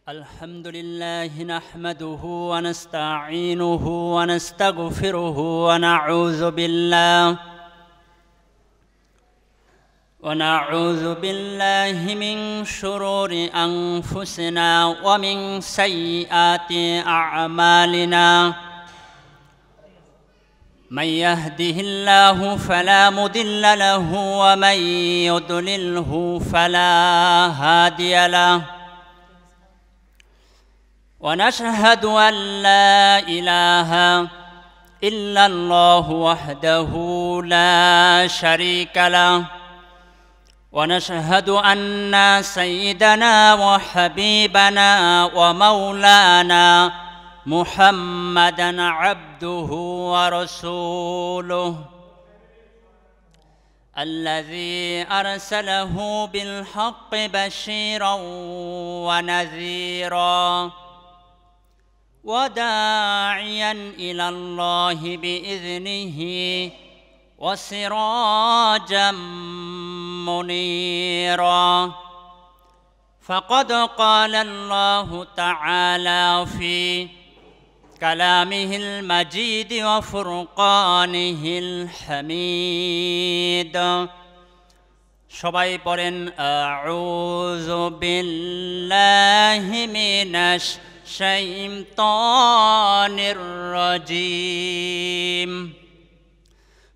الحمد لله نحمده ونستعينه ونستغفره ونعوذ بالله من شرور أنفسنا ومن سيئات أعمالنا من يهده الله فلا مضل له ومن يضلله فلا هادي له ونشهد أن لا إله إلا الله وحده لا شريك له ونشهد أن سيدنا وحبيبنا ومولانا محمدًا عبده ورسوله الذي أرسله بالحق بشيرًا ونذيرًا وداعيًا إلى الله بإذنه وسراجًا منيرًا فقد قال الله تعالى في كلامه المجيد وفرقانه الحميد সবাই পড়েন আউযু বিল্লাহি মিনাশ শাইতানির রাজীম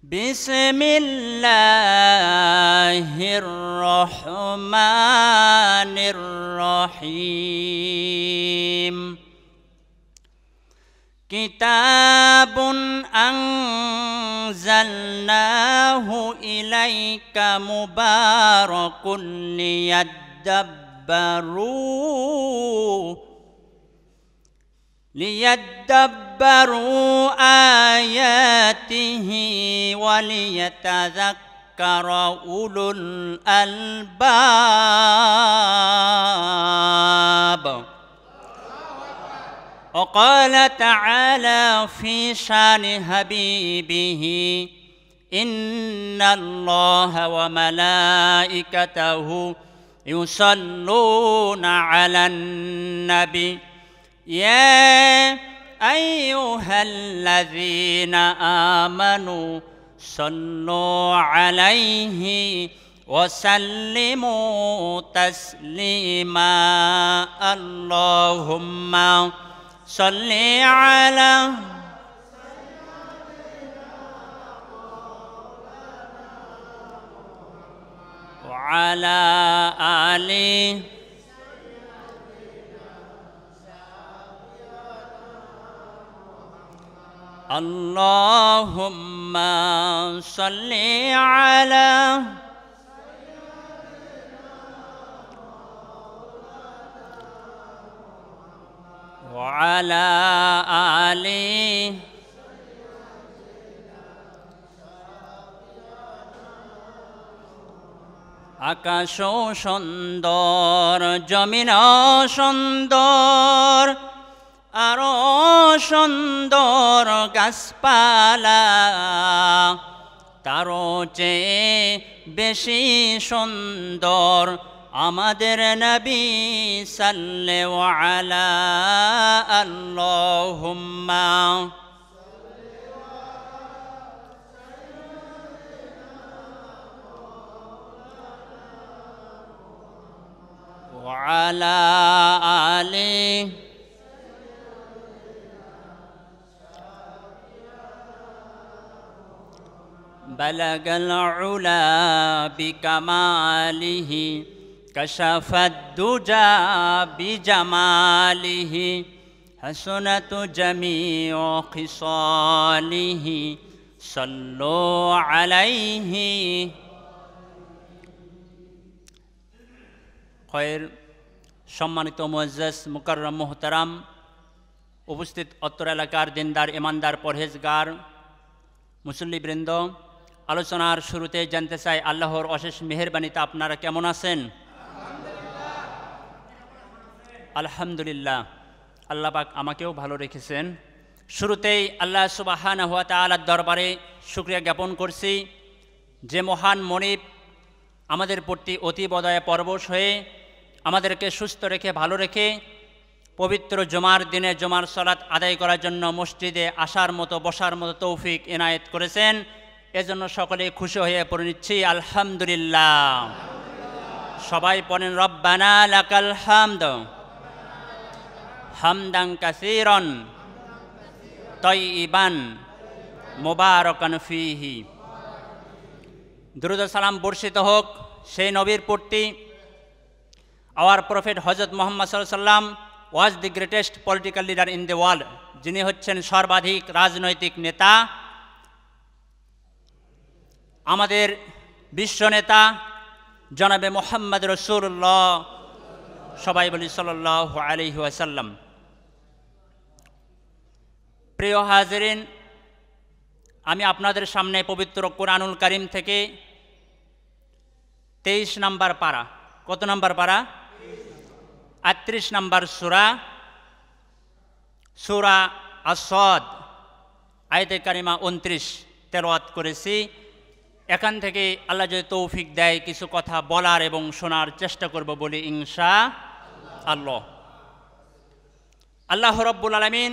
বিসমিল্লাহির রহমানির রহিম কিতাবুন আনজালনাহু ইলাইকা মুবারাকুন ليدبروا آياته وليتذكر أولو الألباب وقال تعالى في شان حبيبه إن الله وملائكته يصلون على النبي يا أيها الذين آمنوا صلوا عليه وسلموا تسليما اللهم صل على وعلى آله اللهم صل على وعلى آله আকাশ সুন্দর জমিন সুন্দর আরো সুন্দর গাছপালা তারও চেয়ে বেশি সুন্দর আমাদের নবী সাল্লাল্লাহু আলা আল্লাহুম্মা ওয়া আলা আলিহি بلغ العلا بكماله كشف الدجى بجماله حسنت جميع خصاله صلوا عليه خير সম্মানিত মুআজ্জাজ মুকাররম মুহতারাম উপস্থিত অত্র এলাকার দিনদার ইমানদার পরহেজগার মুসল্লিবৃন্দ আলোচনার শুরুতে জানতে চাই আল্লাহর অশেষ মেহেরবানিতে আপনারা কেমন আছেন? আলহামদুলিল্লাহ, আল্লাহ পাক আমাকেও ভালো রেখেছেন। শুরুতেই আল্লাহ সুবহানাহু ওয়া তাআলার দরবারে শুকরিয়া জ্ঞাপন করছি যে মহান মনিব আমাদের প্রতি অতি বদয়া পরবশ হয়ে আমাদেরকে সুস্থ রেখে ভালো রেখে পবিত্র জুমার দিনে জুমার সালাত আদায় করার জন্য মসজিদে আসার মতো বসার মতো তৌফিক এনায়েত করেছেন। এজন্য সকলে খুশি হয়ে পড়ে নিচ্ছি আলহামদুলিল্লাহ। সবাই পড়েন রব্বানা লাকাল হামদ হামদান কাসীরান তাইয়িবান মুবারাকান ফীহি। দুরূদ ও সালাম বর্ষিত হোক সেই নবীর প্রতি। আওয়ার প্রফেট হযরত মুহাম্মদ সাল্লাল্লাহু আলাইহি ওয়াসাল্লাম was the greatest political leader in the world, যিনি হচ্ছেন সর্বাধিক রাজনৈতিক নেতা, আমাদের বিশ্ব নেতা জনাবে মুহাম্মদ রাসূলুল্লাহ, সবাই বলি সাল্লাল্লাহু আলাইহি ওয়াসাল্লাম। প্রিয় হাজিরিন, আমি আপনাদের সামনে পবিত্র কোরআনুল কারীম থেকে 23 নম্বর পারা, কত নম্বর পারা? 38 নম্বর সূরা, সূরা আস-সাদ, আয়াতে কারিমা 29 তেলাওয়াত করেছি। এখান থেকে আল্লাহ যদি তৌফিক দেয় কিছু কথা বলার এবং শোনার চেষ্টা করব বলি ইনশাআল্লাহ। আল্লাহ রাব্বুল আলামিন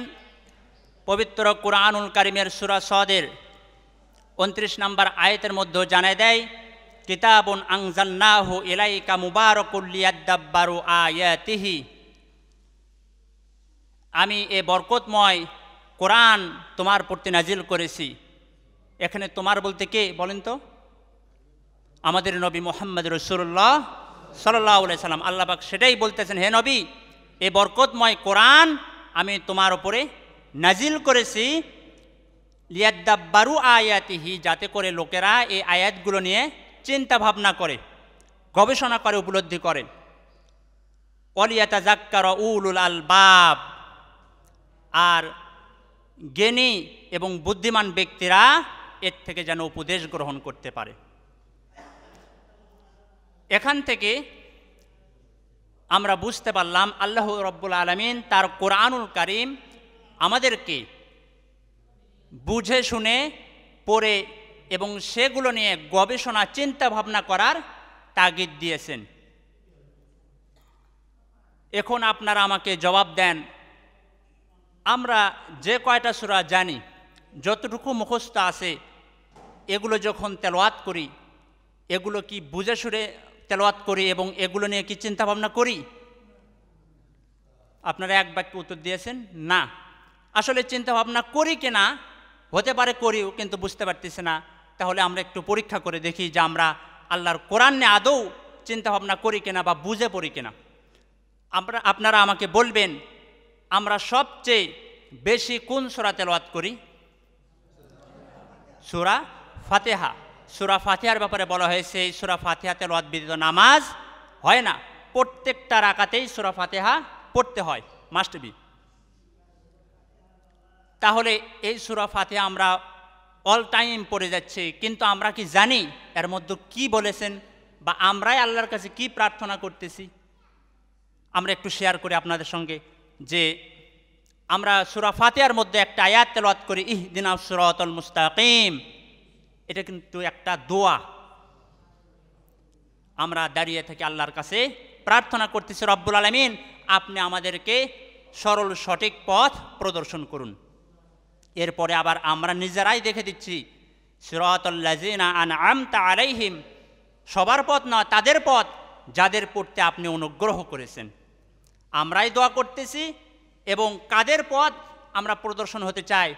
পবিত্র কোরআনুল কারীমের সূরা সাদের 29 নম্বর আয়াতের মধ্যে জানায় দেয়, কিতাবুন আনজালনাহু ইলাইকা মুবারাকুল লিয়াদাব্বারু আয়াতিহি। আমি এ বরকতময় কোরআন তোমার প্রতি নাজিল করেছি। এখানে তোমার বলতে কে বলেন তো? আমাদের নবী মুহাম্মদ রাসূলুল্লাহ সাল্লাল্লাহু আলাইহি সাল্লাম। আল্লাহ পাক সেটাই বলতেছেন, হে নবী, এ বরকতময় কোরআন আমি তোমার উপরে নাজিল করেছি লিয়াদাব্বারু আয়াতিহি, যাতে করে লোকেরা এই আয়াতগুলো নিয়ে চিন্তা ভাবনা করে, গবেষণা করে, উপলব্ধি করে। ওয়ালিয়াতাযাক্কারা উলুল আলবাব, আর জ্ঞানী এবং বুদ্ধিমান ব্যক্তিরা এর থেকে যেন উপদেশ গ্রহণ করতে পারে। এখান থেকে আমরা বুঝতে পারলাম আল্লাহ রাব্বুল আলামিন তার কোরআনুল কারীম আমাদেরকে বুঝে শুনে পড়ে এবং সেগুলো নিয়ে গবেষণা চিন্তা ভাবনা করার তাগিদ দিয়েছেন। এখন আপনারা আমাকে জবাব দেন, আমরা যে কয়টা সূরা জানি, যতটুকু মুখস্থ আছে, এগুলো যখন তেলাওয়াত করি, এগুলো কি বুঝে শুনে তেলাওয়াত করি এবং এগুলো নিয়ে কি চিন্তা ভাবনা করি? আপনারা এক বাক্যে উত্তর দিয়েছেন না। আসলে চিন্তা ভাবনা করি কিনা, হতে পারে করিও, কিন্তু বুঝতে পারতেছি না। তাহলে আমরা একটু পরীক্ষা করে দেখি যে আমরা আল্লাহর কোরআন নিয়ে আদৌ চিন্তা ভাবনা করি কিনা বা বুঝে পড়ি কিনা। আপনারা আমাকে বলবেন, আমরা সবচেয়ে বেশি কোন সূরা তেলাওয়াত করি? সূরা ফাতিহা। সূরা ফাতিহার ব্যাপারে বলা হয়েছে এই সূরা ফাতিহা তেলাওয়াত ব্যতীত নামাজ হয় না। প্রত্যেকটা রাকাতেই সূরা ফাতিহা পড়তে হয়, মাস্ট বি। তাহলে এই সূরা ফাতিহা আমরা অল টাইম পড়ে যাচ্ছি, কিন্তু আমরা কি জানি এর মধ্যে কি বলেছেন বা আমরাই আল্লাহর কাছে কি প্রার্থনা করতেছি? আমরা একটু শেয়ার করি আপনাদের সঙ্গে যে আমরা সূরা ফাতিহার মধ্যে একটা আয়াত তেলাওয়াত করি, ইহদিনাস সিরাতাল মুস্তাকিম। এটা কিন্তু একটা দোয়া। আমরা দাঁড়িয়ে থেকে আল্লাহর কাছে প্রার্থনা করতেছি, রব্বুল আলামিন আপনি আমাদেরকে সরল সঠিক পথ প্রদর্শন করুন। এরপরে আবার আমরা নিজেরাই দেখে দিচ্ছি, সিরাতাল লাযিনা আনআমতা আলাইহিম, সবার পথ না, তাদের পথ যাদের পড়তে আপনি অনুগ্রহ করেছেন। আমরাই দোয়া করতেছি এবং কাদের পথ আমরা প্রদর্শন হতে চাই,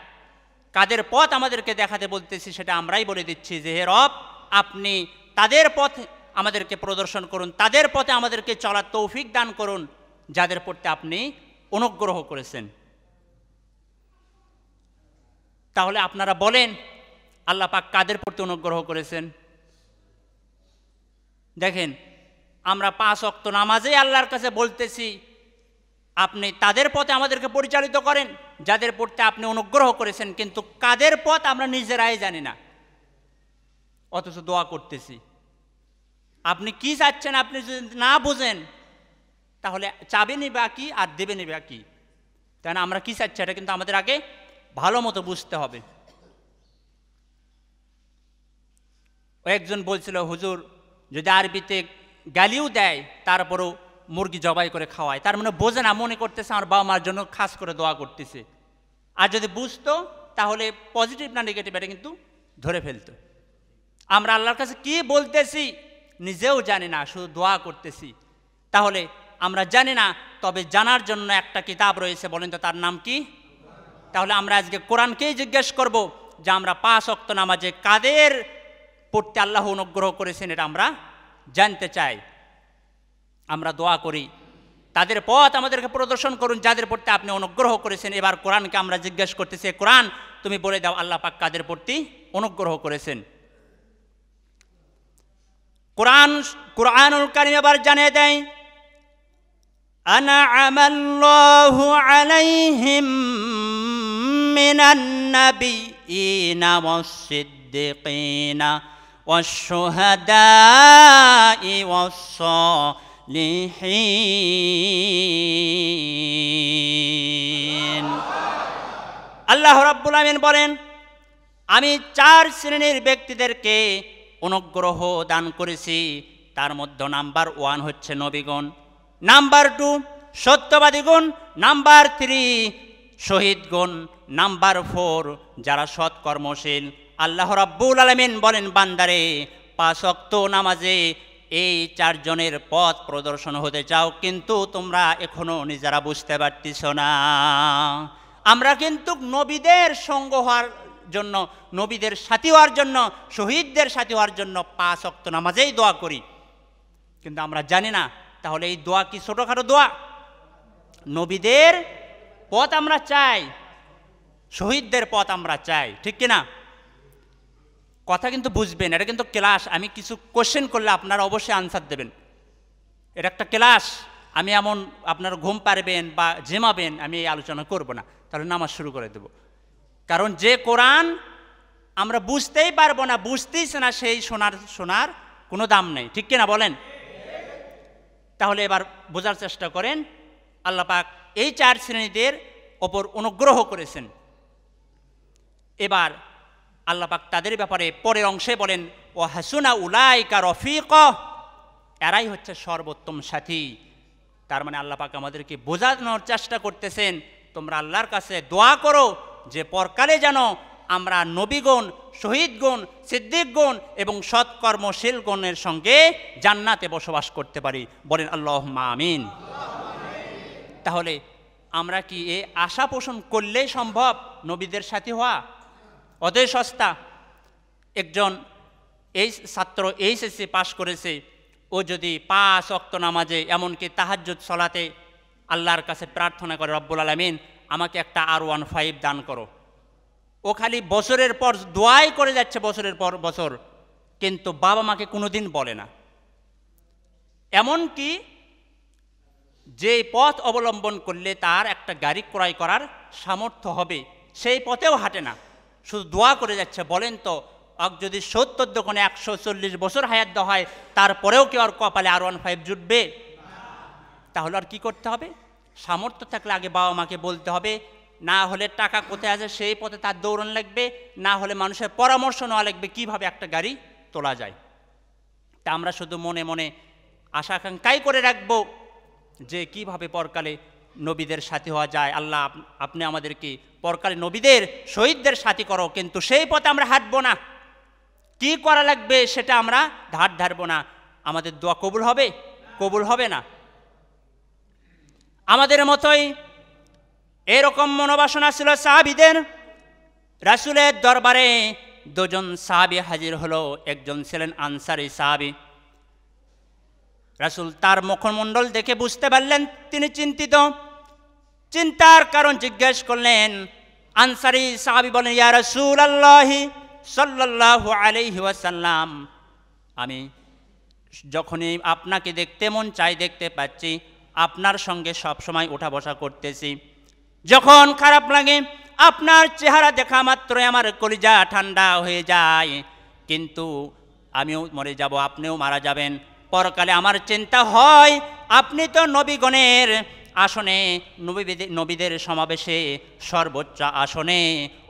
কাদের পথ আমাদেরকে দেখাতে বলতেছি, সেটা আমরাই বলে দিচ্ছি যে হে রব, আপনি তাদের পথ আমাদেরকে প্রদর্শন করুন, তাদের পথে আমাদেরকে চলার তৌফিক দান করুন যাদের পড়তে আপনি অনুগ্রহ করেছেন। তাহলে আপনারা বলেন আল্লাহ পাক কাদের প্রতি অনুগ্রহ করেছেন? দেখেন, আমরা 5 ওয়াক্ত নামাজেই আল্লাহর কাছে বলতেছি আপনি তাদের পথে আমাদেরকে পরিচালিত করেন যাদের পড়তে আপনি অনুগ্রহ করেছেন, কিন্তু কাদের পথ আমরা নিজেরাই জানি না, অথচ দোয়া করতেছি। আপনি কি চাচ্ছেন আপনি যদি না বুঝেন, তাহলে চাবেনই বা কি আর দেবেনই বা কি? তাই না? আমরা কি চাচ্ছি এটা কিন্তু আমাদের আগে ভালো মতো বুঝতে হবে। একজন বলছিল, হুজুর যদি আরবিতে গালিও দেয় তারপরেও মুরগি জবাই করে খাওয়ায়, তার মানে বোঝে না, মনে করতেছে আমার বাবা মার জন্য খাস করে দোয়া করতেছে। আর যদি বুঝতো তাহলে পজিটিভ না নেগেটিভ এটা কিন্তু ধরে ফেলতো। আমরা আল্লাহর কাছে কি বলতেছি নিজেও জানি না, শুধু দোয়া করতেছি। তাহলে আমরা জানি না, তবে জানার জন্য একটা কিতাব রয়েছে, বলেন তো তার নাম কি? তাহলে আমরা আজকে কোরআনকেই জিজ্ঞেস করব যে আমরা 5 ওয়াক্ত নামাজে কাদের পড়তে আল্লাহ অনুগ্রহ করেছেন, এটা আমরা জানতে চাই। আমরা দোয়া করি তাদের পথ আমাদেরকে প্রদর্শন করুন যাদের প্রতি আপনি অনুগ্রহ করেছেন। এবার কোরআনকে আমরা জিজ্ঞেস করতেছি, কোরআন তুমি বলে দাও আল্লাহ পাক কাদের প্রতি অনুগ্রহ করেছেন। কুরআনুল কারীম এবার জানিয়ে দেয়, আনআমাল্লাহু আলাইহিম মিনান নাবিয়িনা ওয়াস-সিদ্দিকিনা ওয়াশ-শুহাদা'i ওয়াস-সালিহিন। আল্লাহ রাব্বুল আমিন বলেন, আমি 4 শ্রেণীর ব্যক্তিদেরকে অনুগ্রহ দান করেছি। তার মধ্যে নাম্বার 1 হচ্ছে নবীগণ, নাম্বার 2 সত্যবাদীগণ, নাম্বার 3 শহীদগণ, নাম্বার 4 যারা সৎকর্মশীল। আল্লাহ রাব্বুল আলামিন বলেন, বান্দারে 5 ওয়াক্ত নামাজে এই 4 জনের পথ প্রদর্শন হতে চাও, কিন্তু তোমরা এখনো নিজেরা বুঝতে পারতেছ না। আমরা কিন্তু নবীদের সঙ্গ হওয়ার জন্য, নবীদের সাথী হওয়ার জন্য, শহীদদের সাথী হওয়ার জন্য 5 ওয়াক্ত নামাজেই দোয়া করি, কিন্তু আমরা জানি না। তাহলে এই দোয়া কি ছোটোখাটো দোয়া? নবীদের পথ আমরা চাই, শহীদদের পথ আমরা চাই, ঠিক কিনা? কথা কিন্তু বুঝবেন, এটা কিন্তু ক্লাস। আমি কিছু কোশ্চেন করলে আপনারা অবশ্যই আনসার দেবেন। এটা একটা ক্লাস। আমি এমন আপনারা ঘুম পারবেন বা ঝিমাবেন আমি এই আলোচনা করব না, তাহলে নামাজ শুরু করে দেব। কারণ যে কোরআন আমরা বুঝতেই পারবো না, বুঝতেইছে না, সেই শোনার কোনো দাম নেই, ঠিক কিনা বলেন? তাহলে এবার বোঝার চেষ্টা করেন, আল্লাহ পাক এই 4 শ্রেণীদের ওপর অনুগ্রহ করেছেন। এবার আল্লাহ পাক তাদের ব্যাপারে পরের অংশে বলেন, ও হাসুনা উলাইকা রফিকা, এরাই হচ্ছে সর্বোত্তম সাথী। তার মানে আল্লাহ পাক আমাদেরকে বোঝানোর চেষ্টা করতেছেন, তোমরা আল্লাহর কাছে দোয়া করো যে পরকালে যেন আমরা নবীগণ, শহীদগণ, সিদ্দিকগণ এবং সৎকর্মশীলগণের সঙ্গে জান্নাতে বসবাস করতে পারি। বলেন আল্লাহুম্মা আমিন। তাহলে আমরা কি এই আশা পোষণ করলেই সম্ভব নবীদের সাথী হওয়া? অতই সস্তা। একজন এই ছাত্র এইচএসসি পাশ করেছে, ও যদি 5 ওয়াক্ত নামাজে এমনকি তাহাজ্জুদ সালাতে আল্লাহর কাছে প্রার্থনা করে, রব্বুল আলামিন আমাকে একটা R15 দান করো, ও খালি বছরের পর দোয়াই করে যাচ্ছে, বছরের পর বছর, কিন্তু বাবা মাকে কোনোদিন বলে না। এমনকি যে পথ অবলম্বন করলে তার একটা গাড়ি ক্রয় করার সামর্থ্য হবে, সেই পথেও হাঁটে না, শুধু দোয়া করে যাচ্ছে। বলেন তো, যদি 70 দোকানে 140 বছর হায়াত দেওয়া হয়, তারপরেও কি আর কপালে R15 জুটবে? তাহলে আর কি করতে হবে? সামর্থ্য থাকলে আগে বাবা মাকে বলতে হবে, না হলে টাকা কোথায় আছে সেই পথে তার দৌড়ান লাগবে, না হলে মানুষের পরামর্শ নেওয়া লাগবে কীভাবে একটা গাড়ি তোলা যায়। তা আমরা শুধু মনে মনে আশা আকাঙ্ক্ষাই করে রাখবো যে কিভাবে পরকালে নবীদের সাথী হওয়া যায়। আল্লাহ আপনি আমাদেরকে পরকালে নবীদের, শহীদদের সাথী করো, কিন্তু সেই পথে আমরা হাঁটবো না। কি করা লাগবে সেটা আমরা ধারবো না। আমাদের দোয়া কবুল হবে? কবুল হবে না। আমাদের মতোই এরকম মনোবাসনা ছিল সাহাবীদের। রাসূলের দরবারে 2 জন সাহাবী হাজির হলো। একজন ছিলেন আনসারী সাহাবী। রাসূল তার মুখমণ্ডল দেখে বুঝতে পারলেন তিনি চিন্তিত। চিন্তার কারণ জিজ্ঞেস করলেন। আনসারী সাহাবী বলেন, ইয়া রাসূলুল্লাহ সাল্লাল্লাহু আলাইহি ওয়াসাল্লাম, আমি যখনই আপনাকে দেখতে মন চাই দেখতে পাচ্ছি, আপনার সঙ্গে সব সময় ওঠা বসা করতেছি। যখন খারাপ লাগে আপনার চেহারা দেখা মাত্রই আমার কলিজা ঠান্ডা হয়ে যায়, কিন্তু আমিও মরে যাব, আপনিও মারা যাবেন। পরকালে আমার চিন্তা হয় আপনি তো নবীগণের আসনে, নবীদের সমাবেশে সর্বোচ্চ আসনে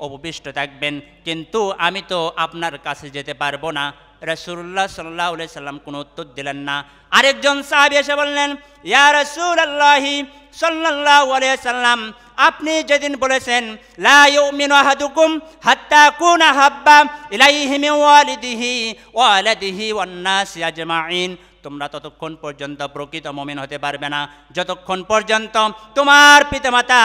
উপবিষ্ট থাকবেন, কিন্তু আমি তো আপনার কাছে যেতে পারবো না। রাসূলুল্লাহ সাল্লাল্লাহু আলাইহি সাল্লাম কোনো উত্তর দিলেন না। আরেকজন সাহাবী এসে বললেন, ইয়া রাসূলুল্লাহি সাল্লাল্লাহু আলাইহি সাল্লাম, আপনি যেদিন বলেছেন লা ইউমিনু আহাদুকুম হাত্তা কুনা হাব্বা ইলাইহি মিন ওয়ালিদিহি ওয়া ওয়ালাদিহি ওয়ান নাসি আজমাইন, তোমরা ততক্ষণ পর্যন্ত প্রকৃত মুমিন হতে পারবে না যতক্ষণ পর্যন্ত তোমার পিতামাতা,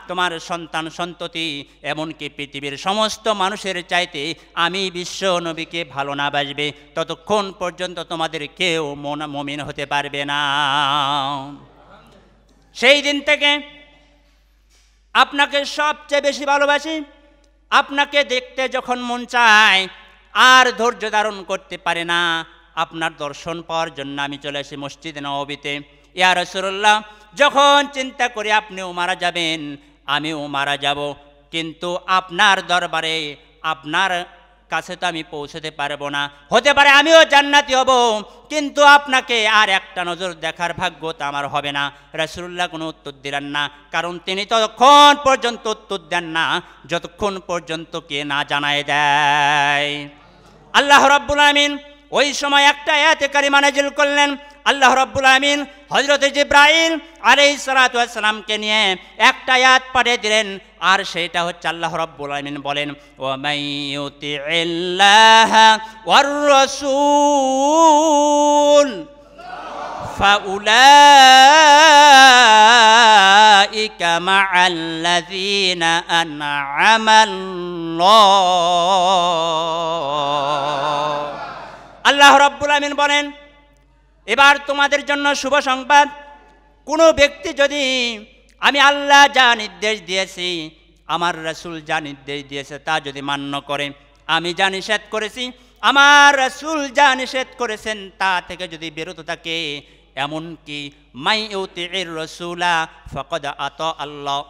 তোমার সন্তান সন্ততি, এমনকি পৃথিবীর সমস্ত মানুষের চাইতে আমি বিশ্ব নবীকে ভালো না বাসবে, ততক্ষণ পর্যন্ত তোমাদের কেউ মুমিন হতে পারবে না। সেই দিন থেকে আপনাকে সবচেয়ে বেশি ভালোবাসি। আপনাকে দেখতে যখন মন চায় আর ধৈর্য ধারণ করতে পারে না, আপনার দর্শন পাওয়ার জন্য আমি চলে আসি মসজিদে নববীতে। ইয়া রাসূলুল্লাহ, যখন চিন্তা করি আপনিও মারা যাবেন, আমিও মারা যাব, কিন্তু আপনার দরবারে, আপনার কাছে তো আমি পৌঁছতে পারবো না। হতে পারে আমিও জান্নাতি হব, কিন্তু আপনাকে আর একটা নজর দেখার ভাগ্য তো আমার হবে না। রাসূলুল্লাহ কোনো উত্তর দিলেন না, কারণ তিনি ততক্ষণ পর্যন্ত উত্তর দেন না যতক্ষণ পর্যন্ত কে না জানায় দেয়। আল্লাহ রাব্বুল আমিন ওই সময় একটা আয়াতে কারিমা নাযিল করলেন। আল্লাহ রাব্বুল আমিন হযরত জিবরাইল আলাইহিস সালাতু ওয়াস সালামকে নিয়ে একটা আয়াত পাঠিয়ে দিলেন, আর সেটা হচ্ছে আল্লাহ রাব্বুল আমিন বলেন, ওয়া মাইয়ুতিইল্লাহা ওয়ার রাসূল ফাউলাইকা মাআল্লাযীনা আন'আমাল্লাহ। আল্লাহ রাব্বুল আমিন বলেন, এবার তোমাদের জন্য শুভ সংবাদ, কোনো ব্যক্তি যদি আমি আল্লাহ যা নির্দেশ দিয়েছি, আমার রাসূল যা নির্দেশ দিয়েছে তা যদি মান্য করে, আমি যা নিষেধ করেছি, আমার রাসূল যা নিষেধ করেছেন তা থেকে যদি বিরত থাকে, এমনকি মাইয়ুতির রাসূলা ফাকাদ আতা আল্লাহ,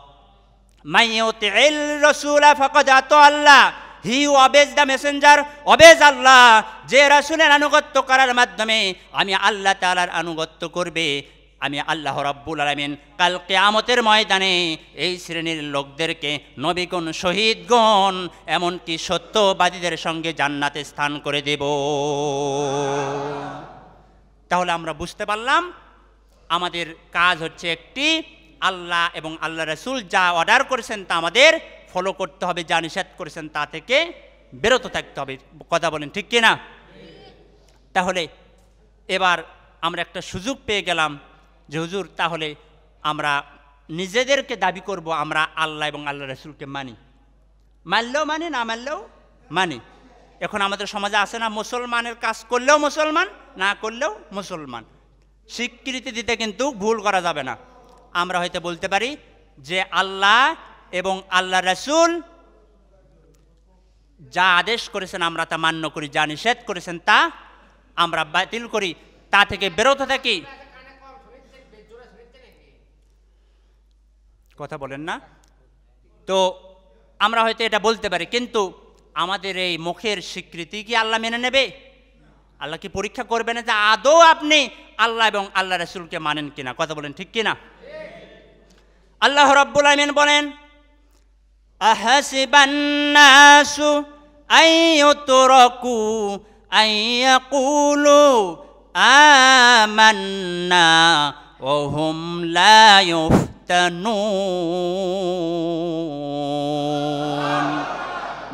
মাইয়ুতির রাসূলা ফাকাদ আতা আল্লাহ, হি obeys the messenger, obeys Allah। যে রাসূলের আনুগত্য করার মাধ্যমে আমি আল্লাহ তাআলার আনুগত্য করবে, আমি আল্লাহ রাব্বুল আলামিন কাল কিয়ামতের ময়দানে এই শ্রেণীর লোকদেরকে নবীগণ, শহীদগণ, এমনকি সত্যবাদীদের সঙ্গে জান্নাতে স্থান করে দেব। তাহলে আমরা বুঝতে পারলাম আমাদের কাজ হচ্ছে একটি, আল্লাহ এবং আল্লাহ রাসূল যা অর্ডার করেছেন তা আমাদের ফলো করতে হবে, যা নিষেধ করেছেন তা থেকে বিরত থাকতে হবে। কথা বলেন ঠিক কিনা? তাহলে এবার আমরা একটা সুযোগ পেয়ে গেলাম যে হুজুর, তাহলে আমরা নিজেদেরকে দাবি করব আমরা আল্লাহ এবং আল্লাহ রাসূলকে মানি, মানলেও মানি, না মানলেও মানি। এখন আমাদের সমাজে আছে না, মুসলমানের কাজ করলেও মুসলমান, না করলেও মুসলমান। স্বীকৃতি দিতে কিন্তু ভুল করা যাবে না। আমরা হয়তো বলতে পারি যে আল্লাহ এবং আল্লাহ রাসূল যা আদেশ করেছেন আমরা তা মান্য করি, যা নিষেধ করেছেন তা আমরা বাতিল করি, তা থেকে বিরত থাকি। কথা বলেন না? তো আমরা হয়তো এটা বলতে পারি, কিন্তু আমাদের এই মুখের স্বীকৃতি কি আল্লাহ মেনে নেবে? আল্লাহ কি পরীক্ষা করবে না যে আদৌ আপনি আল্লাহ এবং আল্লাহ রাসূলকে মানেন কিনা? কথা বলেন ঠিক কিনা? আল্লাহ রাব্বুল আমিন বলেন, আহাসিবান নাসু আইয়ুতরাকু আইয়াকুলু আমান্না ওয়া হুম লা ইফতানুন।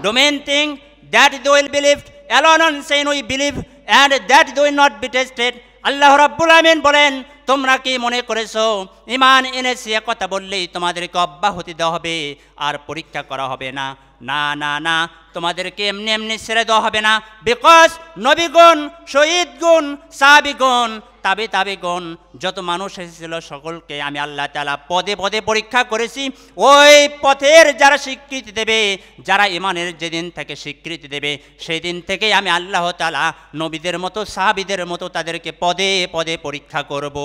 Do men think that they will believe alone on saying we believe and that they will not be tested? আল্লাহ রাব্বুল আমিন বলেন, তোমরা কি মনে করেছো ঈমান এনেছি কথা বললেই তোমাদেরকে অব্যাহতি দেওয়া হবে আর পরীক্ষা করা হবে না? না না না, তোমাদেরকে এমনি এমনি ছেড়ে দেওয়া হবে না। বিকজ নবীগণ, শহীদগণ, সাহাবীগণ, তাবিগণ, যত মানুষ এসেছিল সকলকে আমি আল্লাহ তাআলা পদে পদে পরীক্ষা করেছি। ওই পথের যারা স্বীকৃতি দেবে, যারা ঈমানের যেদিন থেকে স্বীকৃতি দেবে, সেই দিন থেকেই আমি আল্লাহ তাআলা নবীদের মতো, সাহাবীদের মতো তাদেরকে পদে পদে পরীক্ষা করব।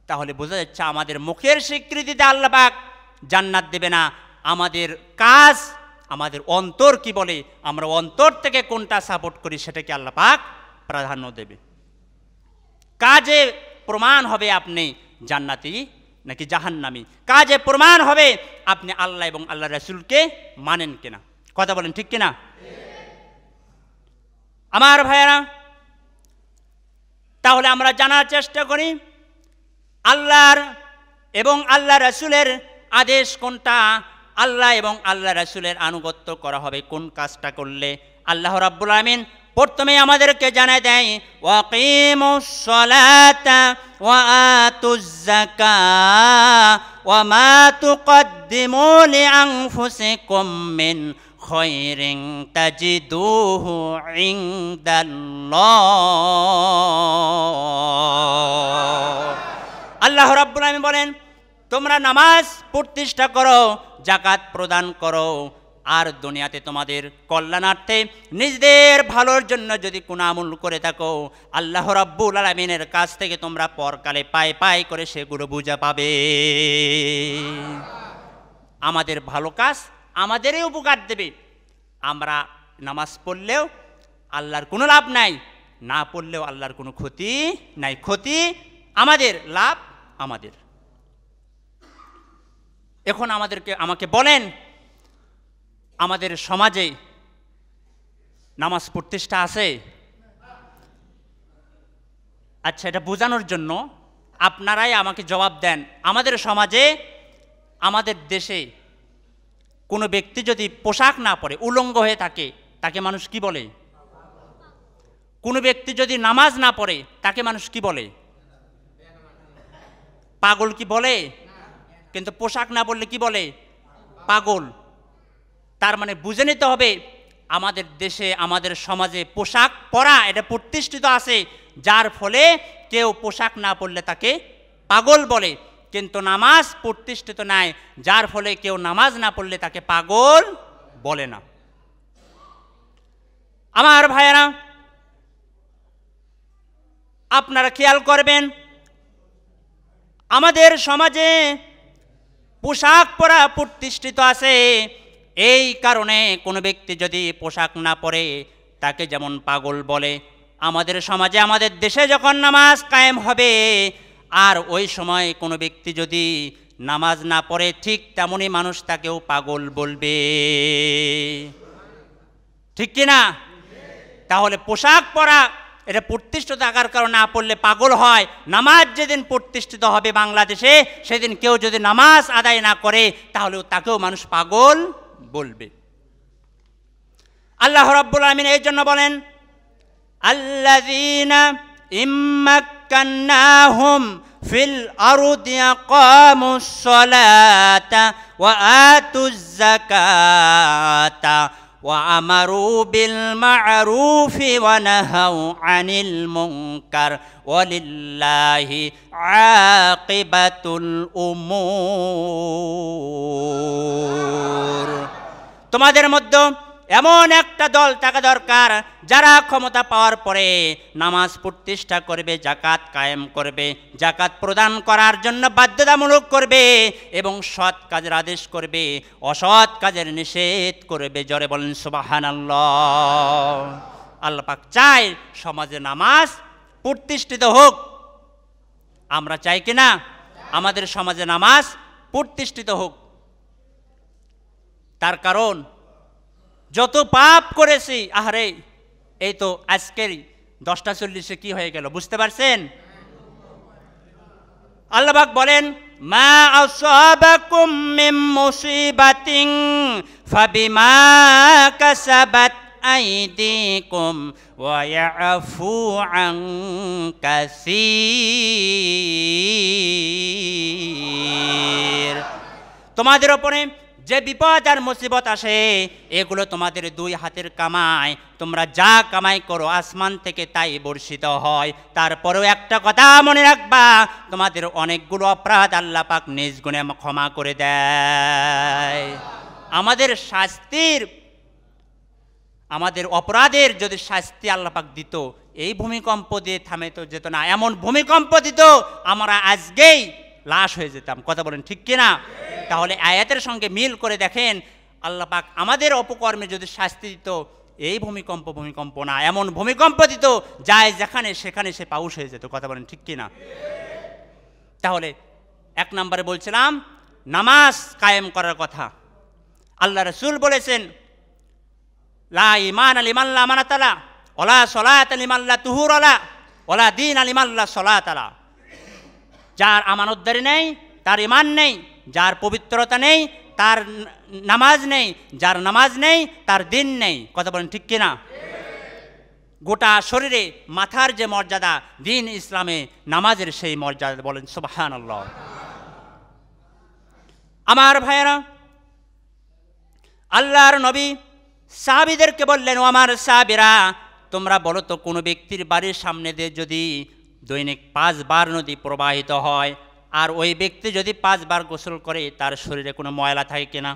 তাহলে বোঝা যাচ্ছে আমাদের মুখের স্বীকৃতিতে আল্লাহ পাক জান্নাত দেবে না। আমাদের কাজ, আমাদের অন্তর কি বলে, আমরা অন্তর থেকে কোনটা সাপোর্ট করি সেটাকে আল্লাহ পাক প্রাধান্য দেবে। কাজে প্রমাণ হবে আপনি জান্নাতি নাকি জাহান্নামী, কাজে প্রমাণ হবে আপনি আল্লাহ এবং আল্লাহ রাসূলকে মানেন কিনা। কথা বলেন ঠিক কিনা? আমার ভাইয়েরা, তাহলে আমরা জানার চেষ্টা করি আল্লাহর এবং আল্লাহ রাসূলের আদেশ কোনটা, আল্লাহ এবং আল্লাহ রাসূলের আনুগত্য করা হবে কোন কাজটা করলে। আল্লাহ রাব্বুল আলামিন প্রথমে আমাদেরকে জানায় দেয় ওয়াকিমুস সালাতা ওয়া আতুজ যাকাত ওয়া মা তুকদ্দিমু লিআনফুসিকুম মিন খায়রিন তাজিদুহু ইনদাল্লাহ। আল্লাহ রাব্বুল আলামিন বলেন তোমরা নামাজ প্রতিষ্ঠা করো, যাকাত প্রদান করো, আর দুনিয়াতে তোমাদের কল্যাণার্থে নিজেদের ভালোর জন্য যদি কোনো আমল করে থাকো আল্লাহ রাব্বুল আলামিনের কাছ থেকে তোমরা পরকালে পায় পায় করে সেগুলো বুঝা পাবে। আমাদের ভালো কাজ আমাদেরই উপকার দেবে। আমরা নামাজ পড়লেও আল্লাহর কোনো লাভ নাই, না পড়লেও আল্লাহর কোনো ক্ষতি নাই। ক্ষতি আমাদের, লাভ আমাদের। এখন আমাকে বলেন আমাদের সমাজে নামাজ প্রতিষ্ঠা আছে? আচ্ছা, এটা বোঝানোর জন্য আপনারাই আমাকে জবাব দেন। আমাদের সমাজে, আমাদের দেশে কোনো ব্যক্তি যদি পোশাক না পরে, উলঙ্গ হয়ে থাকে, তাকে মানুষ কি বলে? কোনো ব্যক্তি যদি নামাজ না পড়ে তাকে মানুষ কি বলে? পাগল কি বলে? কিন্তু পোশাক না পরলে কি বলে? পাগল। তার মানে বুঝে নিতে হবে আমাদের দেশে, আমাদের সমাজে পোশাক পরা এটা প্রতিষ্ঠিত আছে, যার ফলে কেউ পোশাক না পরলে তাকে পাগল বলে। কিন্তু নামাজ প্রতিষ্ঠিত নাই, যার ফলে কেউ নামাজ না পড়লে তাকে পাগল বলে না। আমার ভাইয়েরা, আপনারা খেয়াল করবেন আমাদের সমাজে পোশাক পরা প্রতিষ্ঠিত আছে, এই কারণে কোনো ব্যক্তি যদি পোশাক না পরে তাকে যেমন পাগল বলে, আমাদের সমাজে, আমাদের দেশে যখন নামাজ কায়েম হবে আর ওই সময় কোনো ব্যক্তি যদি নামাজ না পড়ে ঠিক তেমনই মানুষ তাকেও পাগল বলবে। ঠিক কিনা? তাহলে পোশাক পরা এটা প্রতিষ্ঠিত থাকার কারণে না পড়লে পাগল হয়। নামাজ যেদিন প্রতিষ্ঠিত হবে বাংলাদেশে, সেদিন কেউ যদি নামাজ আদায় না করে তাহলে তাকেও মানুষ পাগল বলবে। আল্লাহ রাব্বুল আলামিন এই জন্য বলেন আল্লাযীনা ইম্মাক্কান্নাহুম ফিল আরদি আকামুস সালাতা ওয়া আতুজ যাকাতা ওয়া আমারু বিল মা'রুফি ওয়া নাহাউ আনিল মুনকার ওয়ালিল্লাহি আকিবাতুল উমুর। তোমাদের মধ্যে এমন একটা দল থাকা দরকার যারা ক্ষমতা পাওয়ার পরে নামাজ প্রতিষ্ঠা করবে, যাকাত কায়েম করবে, যাকাত প্রদান করার জন্য বাধ্যতামূলক করবে এবং সৎ কাজের আদেশ করবে, অসৎ কাজের নিষেধ করবে। জোরে বলেন সুবহানাল্লাহ। আল্লাহ পাক চায় সমাজে নামাজ প্রতিষ্ঠিত হোক। আমরা চাই কিনা আমাদের সমাজে নামাজ প্রতিষ্ঠিত হোক? তার কারণ যত পাপ করেছি, আহারে এই তো আজকের 10:40 কি হয়ে গেল বুঝতে পারছেন? আল্লাহ পাক বলেন মা আসাবাকুম মিন মুসিবাতিন ফাবিমা কাসাবাত আইদিকুম ওয়া ইয়াফু আন কাসীর। তোমাদের উপরে যে বিপদ আর মুসিবত আসে এগুলো তোমাদের দুই হাতের কামাই। তোমরা যা কামাই করো আসমান থেকে তাই বর্ষিত হয়। তারপরেও একটা কথা মনে রাখবা, তোমাদের অনেকগুলো অপরাধ আল্লাহ পাক নিজ গুণে ক্ষমা করে দেয়। আমাদের শাস্তির, আমাদের অপরাধের যদি শাস্তি আল্লাহ পাক দিত, এই ভূমিকম্প দিয়ে থামে তো যেত না। এমন ভূমিকম্প দিত আমরা আজকেই লাশ হয়ে যেতাম। কথা বলেন ঠিক কিনা? তাহলে আয়াতের সঙ্গে মিল করে দেখেন, আল্লাহ পাক আমাদের অপকর্মে যদি শাস্তি দিত, এই ভূমিকম্প না, এমন ভূমিকম্প দিত যায় যেখানে সেখানে সে পাউশ হয়ে যেত। কথা বলেন ঠিক কিনা? তাহলে 1 নম্বরে বলছিলাম নামাজ কায়েম করার কথা। আল্লাহ রাসূল বলেছেন লা ঈমান লিমান লা আমানাতা লা ওলা সলাত লিমাল্লা তুহুর আলা ওলা দিন আলিমাল্লা সলাত আলা। যার আমানতদারি নেই তার ইমান নেই, যার পবিত্রতা নেই তার নামাজ নেই, যার নামাজ নেই তার দিন নেই। কথা বলেন ঠিক কিনা? গোটা শরীরে মাথার যে মর্যাদা, দিন ইসলামে নামাজের সেই মর্যাদা। বলেন সুবহানাল্লাহ। আমার ভাইয়েরা, আল্লাহর নবী সাহাবীদেরকে বললেন, ও আমার সাহাবীরা, তোমরা বলো তো কোনো ব্যক্তির বাড়ির সামনে দিয়ে যদি দৈনিক 5 বার নদী প্রবাহিত হয় আর ওই ব্যক্তি যদি 5 বার গোসল করে তার শরীরে কোনো ময়লা থাকে কিনা?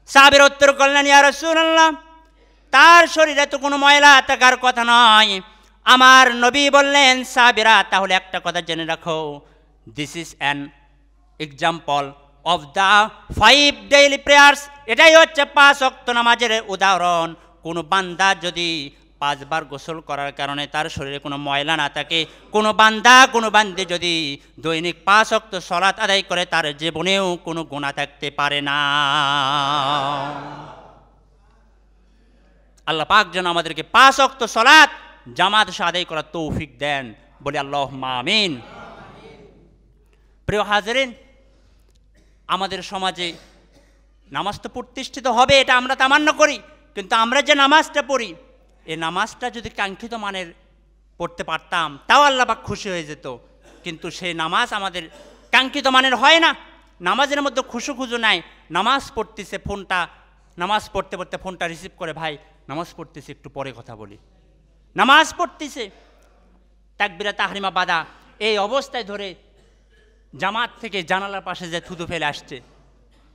সাহাবীরা উত্তর করলেন, ইয়া রাসূলুল্লাহ, তার শরীরে তো কোনো ময়লা থাকার কথা নয়। আমার নবী বললেন, সাহাবীরা তাহলে একটা কথা জেনে রাখো, this is an example of the 5 daily prayers. এটাই হচ্ছে 5 ওয়াক্ত নামাজের উদাহরণ। কোনো বান্দা যদি 5 বার গোসল করার কারণে তার শরীরে কোনো ময়লা না থাকে, কোনো বান্দা কোনো বান্দি যদি দৈনিক 5 ওয়াক্ত সালাত আদায় করে, তার জীবনেও কোনো গুনাহ থাকতে পারে না। আল্লাহ পাক যেন আমাদেরকে 5 ওয়াক্ত সালাত জামাত সহ আদায় করার তৌফিক দেন, বলি আল্লাহুম্মা আমিন। প্রিয় হাজিরিন, আমাদের সমাজে নামাজ তো প্রতিষ্ঠিত হবে, এটা আমরা তামান্না করি, কিন্তু আমরা যে নামাজটা পড়ি, এই নামাজটা যদি কাঙ্ক্ষিত মানের পড়তে পারতাম তাও আল্লাহ পাক খুশি হয়ে যেত। কিন্তু সেই নামাজ আমাদের কাঙ্ক্ষিত মানের হয় না। নামাজের মধ্যে খুশু নাই। নামাজ পড়তেছে, নামাজ পড়তে পড়তে ফোনটা রিসিভ করে, ভাই নামাজ পড়তেছে, একটু পরে কথা বলি। নামাজ পড়তেছে, তাকবীরা তাহরিমা বাদা, এই অবস্থায় ধরে জামাত থেকে জানালার পাশে যে থুতু ফেলে আসছে,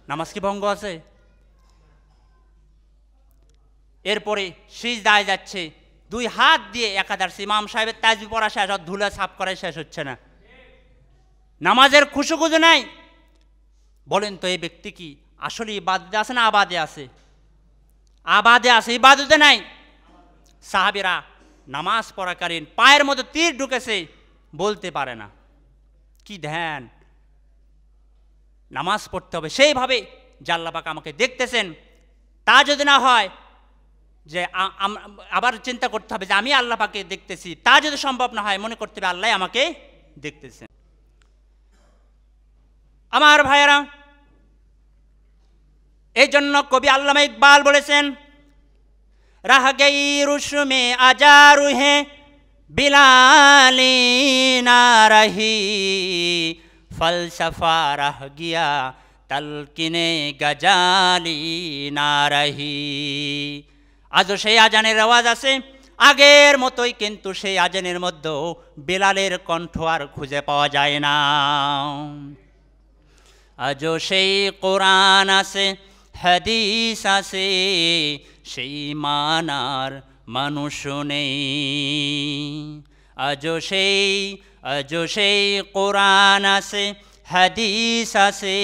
নামাজ কি ভঙ্গ আছে? এরপরে সিজদায় যাচ্ছে, 2 হাত দিয়ে একাধার ইমাম সাহেবের তাসবিহ পড়া শেষ, আর ধুলা সাফ করা শেষ হচ্ছে না। নামাজের খুশু নাই। বলেন তো এই ব্যক্তি কি আসলে ইবাদতে আছে না আবাদে আছে? আবাদে আছে, ইবাদতে নাই। সাহাবীরা নামাজ পড়াকালীন পায়ের মধ্যে তীর ঢুকেছে বলতে পারে না। কি ধ্যান! নামাজ পড়তে হবে সেইভাবে যে আল্লাহ পাক আমাকে দেখতেছেন। তা যদি না হয়, যে আবার চিন্তা করতে হবে যে আমি আল্লাহ পাকে দেখতেছি, তা যদি সম্ভব না হয়, মনে করতে হবে আল্লাহ আমাকে দেখতেছেন। আমার ভাইয়েরা, এই জন্য কবি আল্লামা ইকবাল বলেছেন, রাহ গই রুশমে আজারু হে বিলালি না রহি, ফলসফা রাহ গিয়া তালকিনে গজালি না রহি। আজও সেই আজানের আওয়াজ আছে আগের মতোই, কিন্তু সেই আজানের মধ্যেও বেলালের কণ্ঠ আর খুঁজে পাওয়া যায় না। আজও সেই কোরআন আছে, হাদিস আছে, সেই মানার মানুষ নেই। আজও সেই কোরআন আছে, হাদিস আছে,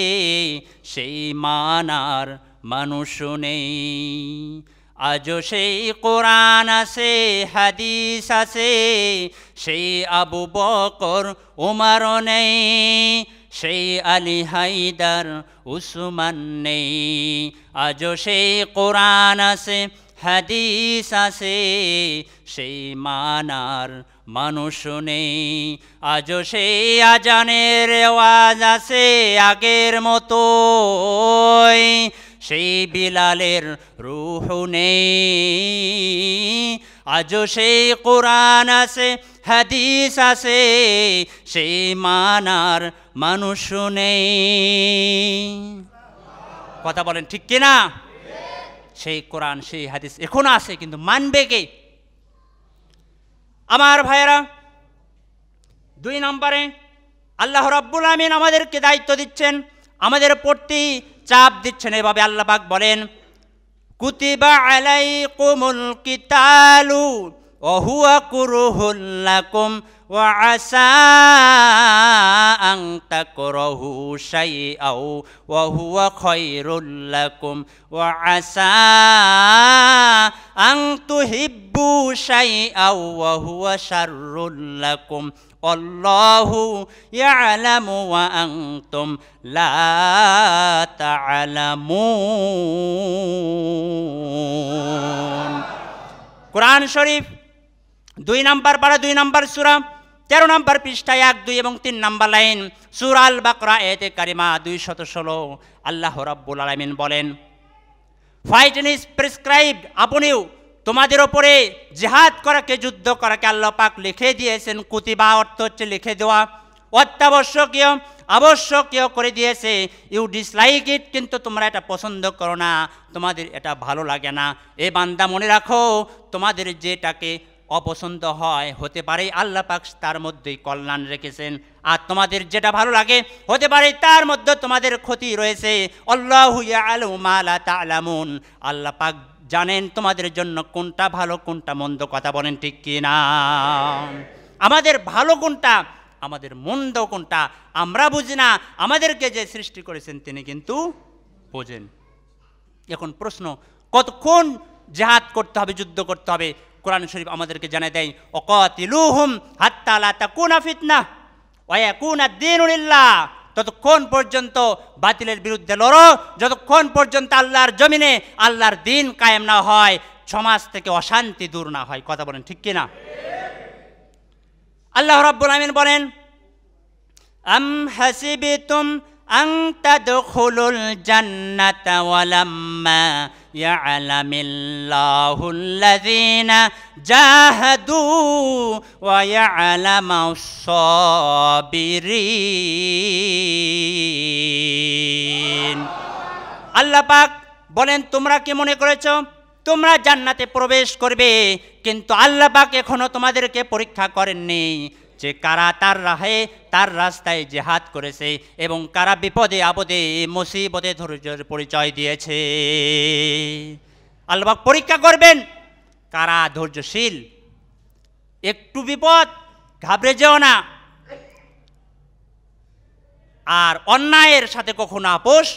সেই মানার মানুষ নেই। আজও সেই কোরআন আছে, হাদিস আছে, সেই আবু বকর ওমর নেই, সেই আলী হায়দার উসমান নেই। আজও সেই কোরআন আছে, হাদিস আছে, সেই মানার মানুষ নেই। আজও সেই আজানের আওয়াজ আছে আগের মতোই, সেই বিলালের রূহ নেই। আজও সেই কোরআন আছে, হাদিস আছে, সেই মানার মানুষ নেই। কথা বলেন ঠিক কিনা? সেই কোরআন সেই হাদিস এখনো আছে, কিন্তু মানবে কে? আমার ভাইয়েরা, 2 নম্বরে আল্লাহ রাব্বুল আমিন আমাদেরকে দায়িত্ব দিচ্ছেন, আমাদের প্রতি চাপ দিচ্ছেন। এভাবে আল্লাহ পাক বলেন, কুতিবা আলাইকুমুল কিতালু ওয়া হুয়া কুরহুল লাকুম ওয়া আসা আন তাকরাহু শাইআও ওয়া হুয়া খায়রুল লাকুম ওয়া আসা আন তুহিব্বু শাইআও ওয়া হুয়া শাররুল লাকুম আল্লাহু ইয়ালামু ওয়া আনতুম লা তা'লামুন। কোরআন শরীফ 2 নম্বর পারা 2 নম্বর সূরা 13 নম্বর পৃষ্ঠায় 1, 2 এবং 3 নম্বর লাইন সূরা আল বাকরা আয়াতে কারিমা 216 আল্লাহ রাব্বুল আলামিন বলেন, ফাইটিং ইজ প্রেসক্রাইবড আপনিও তোমাদের ওপরে জিহাদ করাকে, যুদ্ধ করাকে আল্লাহ পাক লিখে দিয়েছেন। কুতিবা অর্থ হচ্ছে লিখে দেওয়া, অত্যাবশ্যকীয় আবশ্যকীয় করে দিয়েছে। ইউ ডিসলাইক ইট, কিন্তু তোমরা এটা পছন্দ করো না, তোমাদের এটা ভালো লাগে না। এ বান্দা মনে রাখো, তোমাদের যেটাকে অপছন্দ হয় হতে পারে আল্লাহ পাক তার মধ্যেই কল্যাণ রেখেছেন, আর তোমাদের যেটা ভালো লাগে হতে পারে তার মধ্যে তোমাদের ক্ষতি রয়েছে। আল্লাহু ইয়ালামু মা লা তা'লামুন, আল্লাহ পাক জানেন তোমাদের জন্য কোনটা ভালো কোনটা মন্দ। কথা বলেন ঠিক কি না? আমাদের ভালো কোনটা, আমাদের মন্দ কোনটা আমরা বুঝি না, আমাদেরকে যে সৃষ্টি করেছেন তিনি কিন্তু বোঝেন। এখন প্রশ্ন, কতক্ষণ জিহাদ করতে হবে, যুদ্ধ করতে হবে? কোরআন শরীফ আমাদেরকে জানিয়ে দেয়, ওয়াকাতিলুহুম হাত্তা লা তাকুনা ফিতনাহ ওয়া ইয়াকুনা আদ-দীনু লিল্লাহ। ততক্ষণ পর্যন্ত বাতিলের বিরুদ্ধে লড়ো, যতক্ষণ পর্যন্ত আল্লাহর জমিনে আল্লাহর দিন কায়েম না হয়, সমাজ থেকে অশান্তি দূর না হয়। কথা বলেন ঠিক কিনা? আল্লাহ রাব্বুল আলামিন বলেন, আম হাসিবতুম আন তাদখুলুল জান্নাতা ওয়ালাম্মা ইয়ালামিল্লাহুল্লাযীনা জাহাদু ওয়া ইয়ালামাস সাবিরিন। আল্লাহ পাক বলেন, তোমরা কি মনে করেছো তোমরা জান্নাতে প্রবেশ করবে, কিন্তু আল্লাহ পাক এখনো তোমাদেরকে পরীক্ষা করেননি যে কারা তার রাহে তার রাস্তায় জিহাদ করেছে এবং কারা বিপদে আপদে মুসিবতে ধৈর্যের পরিচয় দিয়েছে। আল্লাহ পাক পরীক্ষা করবেন কারা ধৈর্যশীল। একটু বিপদ ঘাবড়ে যেও না, আর অন্যায়ের সাথে কখনো আপোষ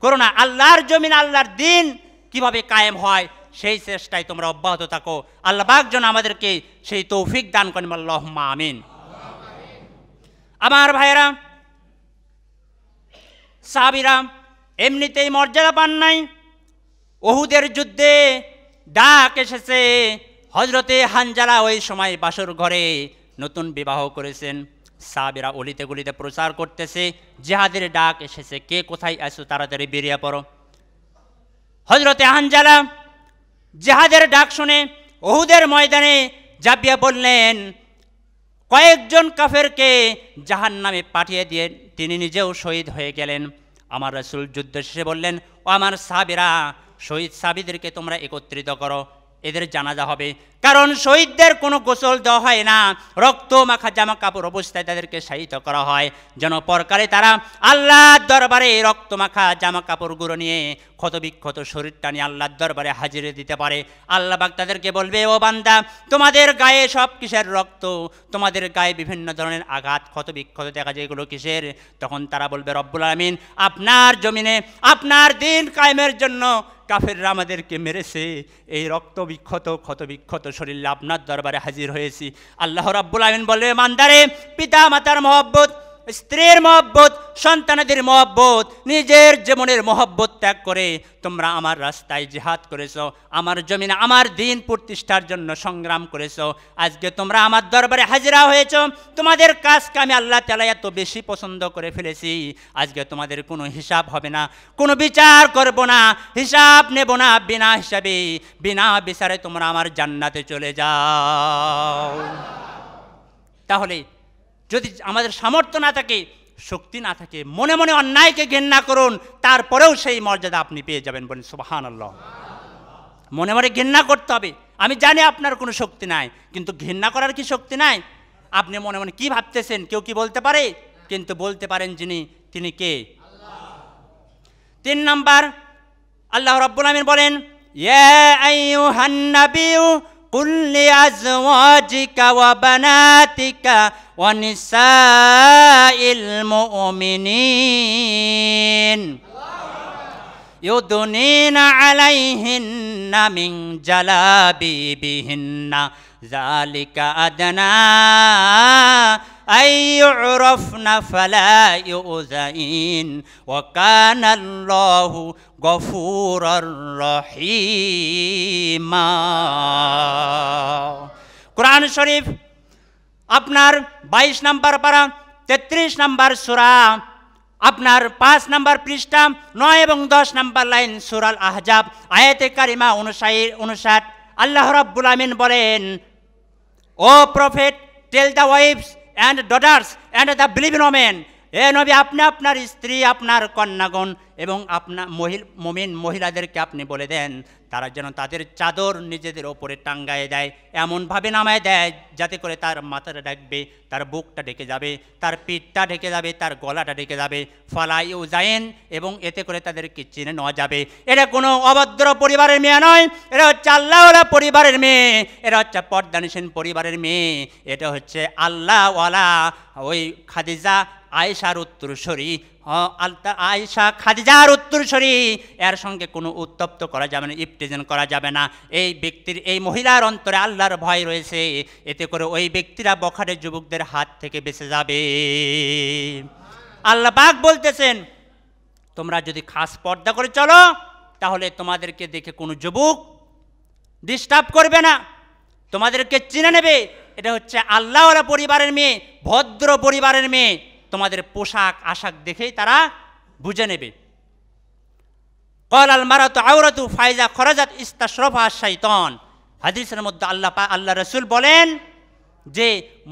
করো না। আল্লাহর জমিন আল্লাহর দিন কিভাবে কায়েম হয় সেই চেষ্টায় তোমরা অব্যাহত থাকো। আল্লাহ পাক যেন আমাদেরকে সেই তৌফিক দান করেন, আল্লাহুম্মা আমিন। আমার ভাইয়েরা, সাহাবীরা এমনিতেই মর্যাদা পান নাই। উহুদের যুদ্ধে ডাক এসেছে। হযরতে হানজালা ওই সময় বাসর ঘরে নতুন বিবাহ করেছেন। সাহাবীরা অলিতে গলিতে প্রচার করতেছে, জিহাদের ডাক এসেছে, কে কোথায় আছো তাড়াতাড়ি বেরিয়ে পড়ো। হযরতে হানজালা জিহাদের ডাক শুনে উহুদের ময়দানে ঝাঁপিয়ে বললেন, কয়েকজন কাফেরকে জাহান্নামে পাঠিয়ে দিয়ে তিনি নিজেও শহীদ হয়ে গেলেন। আমার রাসূল যুদ্ধ শেষে বললেন, ও আমার সাহাবীরা, শহীদ সাহাবীদেরকে তোমরা একত্রিত করো, এদের জানাজা হবে। কারণ শহীদদের কোনো গোসল দেওয়া হয় না, রক্ত মাখা জামা কাপড় অবস্থায় তাদেরকে শায়িত করা হয়, যেন পরকালে তারা আল্লাহর দরবারে রক্ত মাখা জামা কাপড়গুলো নিয়ে ক্ষতবিক্ষত শরীরটা নিয়ে আল্লাহর দরবারে হাজিরে দিতে পারে। আল্লাহ পাক তাদেরকে বলবে, ও বান্দা, তোমাদের গায়ে সব কিসের রক্ত? তোমাদের গায়ে বিভিন্ন ধরনের আঘাত ক্ষতবিক্ষত দেখা যায়, এগুলো কিসের? তখন তারা বলবে, রব্বুল আলামিন আপনার জমিনে আপনার দিন কায়েমের জন্য কাফেররা আমাদেরকে মেরেছে, এই রক্ত বিক্ষত ক্ষতবিক্ষত শরীর আপনার দরবারে হাজির হয়েছি। আল্লাহ রাব্বুল আলামিন বলবে, বান্দারে, পিতা মাতার মহব্বত, স্ত্রীর মহব্বত, সন্তানদের মহব্বত, নিজের জীবনের মহব্বত ত্যাগ করে তোমরা আমার রাস্তায় জিহাদ করেছো, আমার জমিনে আমার দিন প্রতিষ্ঠার জন্য সংগ্রাম করেছো। আজকে তোমরা আমার দরবারে হাজিরা হয়েছো, তোমাদের কাজকে আমি আল্লাহ তাআলা এত বেশি পছন্দ করে ফেলেছি, আজকে তোমাদের কোনো হিসাব হবে না, কোনো বিচার করব না, হিসাব নেব না। বিনা হিসাবে বিনা বিচারে তোমরা আমার জান্নাতে চলে যাও। তাহলে যদি আমাদের সামর্থ্য না থাকে, শক্তি না থাকে, মনে মনে অন্যায়কে ঘৃণা করুন, তারপরেও সেই মর্যাদা আপনি পেয়ে যাবেন। বলেন সুবহানাল্লাহ। মনে মনে ঘৃণা করতে হবে। আমি জানি আপনার কোনো শক্তি নাই, কিন্তু ঘৃণা করার কি শক্তি নাই? আপনি মনে মনে কি ভাবতেছেন কেউ কি বলতে পারে? কিন্তু বলতে পারেন যিনি, তিনি কে? আল্লাহ। 3 নাম্বার, আল্লাহ রাব্বুল আলামিন বলেন, ইয়া আইয়ুহান নাবিয়্যু কুল লিআজওয়াজিকা ওয়া বানাতিকা ওয়া নিসাইল মুমিনিন ইউদনিনা আলাইহিন্না মিন জালাবিবিহিন্না যালিকা আদনা আইয়ুরফনা ফালা ইউযাইন ওয়া কানাল্লাহু গফুরার রহিমা। কোরআন শরীফ আপনার 22 নম্বর পারা 33 নম্বর সূরা আপনার 5 নম্বর পৃষ্ঠা 9 এবং 10 নম্বর লাইন সূরা আল আহজাব আয়াতে কারিমা 59 আল্লাহ রাব্বুল আমিন বলেন, O prophet, tell the wives and daughters and the believing women, এ নবী আপনি আপনার স্ত্রী, আপনার কন্যাগণ এবং আপনার মুমিন মহিলাদেরকে আপনি বলে দেন তারা যেন তাদের চাদর নিজেদের ওপরে টাঙ্গায় দেয়, এমনভাবে নামায় দেয় যাতে করে তার মাথাটা ঢাকবে, তার বুকটা ঢেকে যাবে, তার পিঠটা ঢেকে যাবে, তার গলাটা ঢেকে যাবে, ফালাই উজাইন, এবং এতে করে তাদেরকে চিনে নেওয়া যাবে। এটা কোনো অভদ্র পরিবারের মেয়ে নয়, এটা হচ্ছে আল্লাহওয়ালা পরিবারের মেয়ে, এটা হচ্ছে পর্দানিসীন পরিবারের মেয়ে, এটা হচ্ছে আল্লাহওয়ালা ওই খাদিজা আয়েশার উত্তরসূরি, আয়েশা খাদিজার উত্তরসূরি। এর সঙ্গে কোনো উত্তপ্ত করা যাবে না, ইপটিজেন করা যাবে না। এই ব্যক্তির, এই মহিলার অন্তরে আল্লাহর ভয় রয়েছে, এতে করে ওই ব্যক্তিরা বখাটে যুবকদের হাত থেকে বেঁচে যাবে। আল্লাহ পাক বলতেছেন, তোমরা যদি খাস পর্দা করে চলো তাহলে তোমাদেরকে দেখে কোনো যুবক ডিস্টার্ব করবে না, তোমাদেরকে চিনে নেবে। এটা হচ্ছে আল্লাহওয়ালা পরিবারের মেয়ে, ভদ্র পরিবারের মেয়ে। তোমাদের পোশাক আশাক দেখেই তারা বুঝে নেবে। ক্বালাল মারাতু আওরাতু ফাইজা খরাজাত ইস্তাশরাফা শাইতান। হাদিসের মধ্যে আল্লাহ রাসূল বলেন যে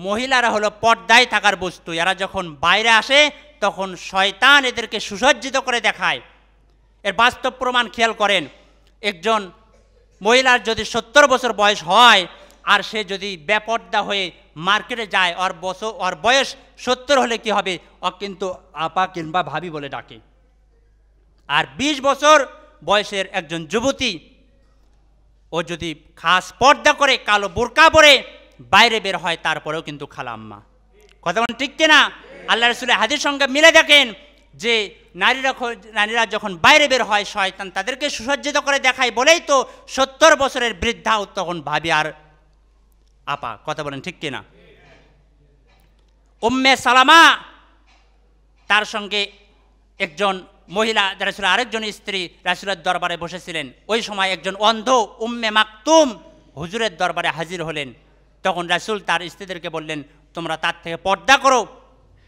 মহিলারা হলো পর্দায় থাকার বস্তু, এরা যখন বাইরে আসে তখন শয়তান এদেরকে সুসজ্জিত করে দেখায়। এর বাস্তব প্রমাণ খেয়াল করেন, একজন মহিলার যদি 70 বছর বয়স হয় আর সে যদি বেপর্দা হয়ে মার্কেটে যায়, ওর বয়স 70 হলে কি হবে, ও কিন্তু আপা কিংবা ভাবি বলে ডাকে। আর 20 বছর বয়সের একজন যুবতী ও যদি খাস পর্দা করে কালো বোরকা পরে বাইরে বের হয় তারপরেও কিন্তু খালাম্মা। কথা বলেন ঠিক কিনা? আল্লাহ রাসূলের হাদিস সঙ্গে মিলে দেখেন যে নারীরা যখন বাইরে বের হয় শয়তান তাদেরকে সুসজ্জিত করে দেখায় বলেই তো 70 বছরের বৃদ্ধা তখন ভাবি আর আপা। কথা বলেন ঠিক কিনা? উম্মে সালামা তার সঙ্গে একজন মহিলা রাসূলের আরেকজন স্ত্রী রাসূলের দরবারে বসেছিলেন। ওই সময় একজন অন্ধ উম্মে মাকতুম হুজুরের দরবারে হাজির হলেন। তখন রাসূল তার স্ত্রীদেরকে বললেন, তোমরা তার থেকে পর্দা করো।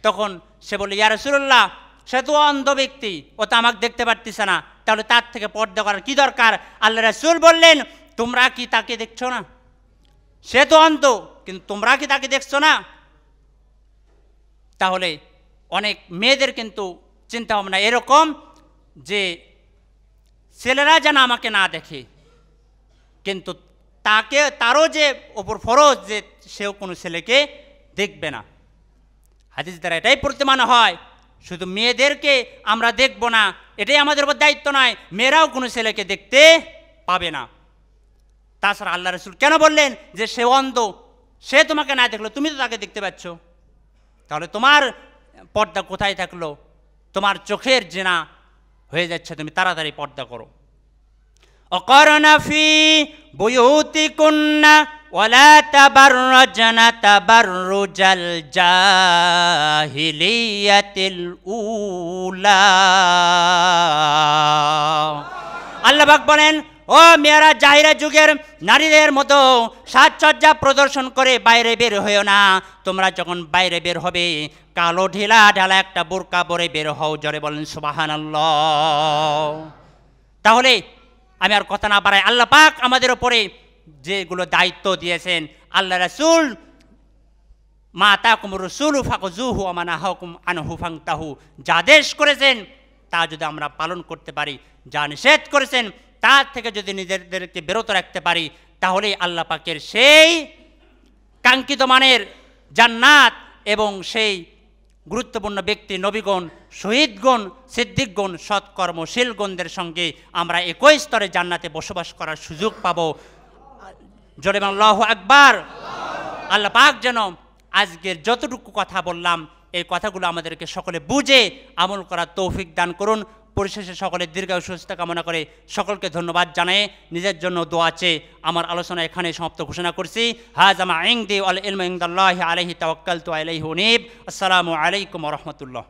তখন সে বলল, ইয়া রাসূলুল্লাহ, সে তো অন্ধ ব্যক্তি, ও তো আমাকে দেখতে পারতেছে না, তাহলে তার থেকে পর্দা করার কি দরকার? আল্লাহ রাসূল বললেন, তোমরা কি তাকে দেখছো না? সে তো অন্ধ, কিন্তু তোমরা কি তাকে দেখছো না? তাহলে অনেক মেয়েদের কিন্তু চিন্তা ভাবনা এরকম যে ছেলেরা যেন আমাকে না দেখে, কিন্তু তারও যে ওপর ফরজ যে সেও কোনো ছেলেকে দেখবে না। হাদিস দ্বারা এটাই প্রতিমান হয়, শুধু মেয়েদেরকে আমরা দেখব না এটাই আমাদের উপর দায়িত্ব নয়, মেয়েরাও কোনো ছেলেকে দেখতে পাবে না। তাছাড়া আল্লাহ রাসূল কেন বললেন যে সে অন্ধ, সে তোমাকে না দেখলো, তুমি তো তাকে দেখতে পাচ্ছ, তাহলে তোমার পর্দা কোথায় থাকলো? তোমার চোখের জিনা হয়ে যাচ্ছে, তুমি তাড়াতাড়ি পর্দা করো। অকরনা ফি বুয়ুতিকুন্না ওয়ালা তাবাররাজনা তাবাররুজাল জাহিলিয়াতিল উলা। আল্লাহ পাক বলেন, ও মেয়েরা জাহিরা যুগের নারীদের মতো সাজসজ্জা প্রদর্শন করে বাইরে বের হয়েও না। তোমরা যখন বাইরে বের হবে কালো ঢিলা ঢালা একটা বোরকা পরে বের হও। জোরে বলেন সুবহানাল্লাহ। তাহলে আমি আর কথা না বাড়াই, আল্লাহ পাক আমাদের উপরে যেগুলো দায়িত্ব দিয়েছেন, আল্লাহ রাসূল মা আতাকুমুর রাসূলু ফাখুযুহু ওয়া মা নাহাকুম আনহু ফান্তাহু, যা আদেশ করেছেন তা যদি আমরা পালন করতে পারি, যা নিষেধ করেছেন তার থেকে যদি নিজেদেরকে বিরত রাখতে পারি, তাহলেই আল্লাহ পাকের সেই কাঙ্ক্ষিত মানের জান্নাত এবং সেই গুরুত্বপূর্ণ ব্যক্তি নবীগণ, শহীদগণ, সিদ্দিকগণ, সৎকর্মশীলগণদের সঙ্গে আমরা একই স্তরে জান্নাতে বসবাস করার সুযোগ পাব। জোরে বলেন আল্লাহু আকবার। আল্লাহ পাক যেন আজকের যতটুকু কথা বললাম এই কথাগুলো আমাদেরকে সকলে বুঝে আমল করার তৌফিক দান করুন। পরিশেষে সকলের দীর্ঘায়ু সুস্থতা কামনা করে সকলকে ধন্যবাদ জানাই, নিজের জন্য দোয়া চেয়ে আমার আলোচনা এখানে সমাপ্ত ঘোষণা করছি। হাযা মা ইনদি ওয়াল ইলমু ইনদাল্লাহি আলাইহি তাওয়াক্কালতু আলাইহি উনীব। আসসালামু আলাইকুম ওয়া রাহমাতুল্লাহ।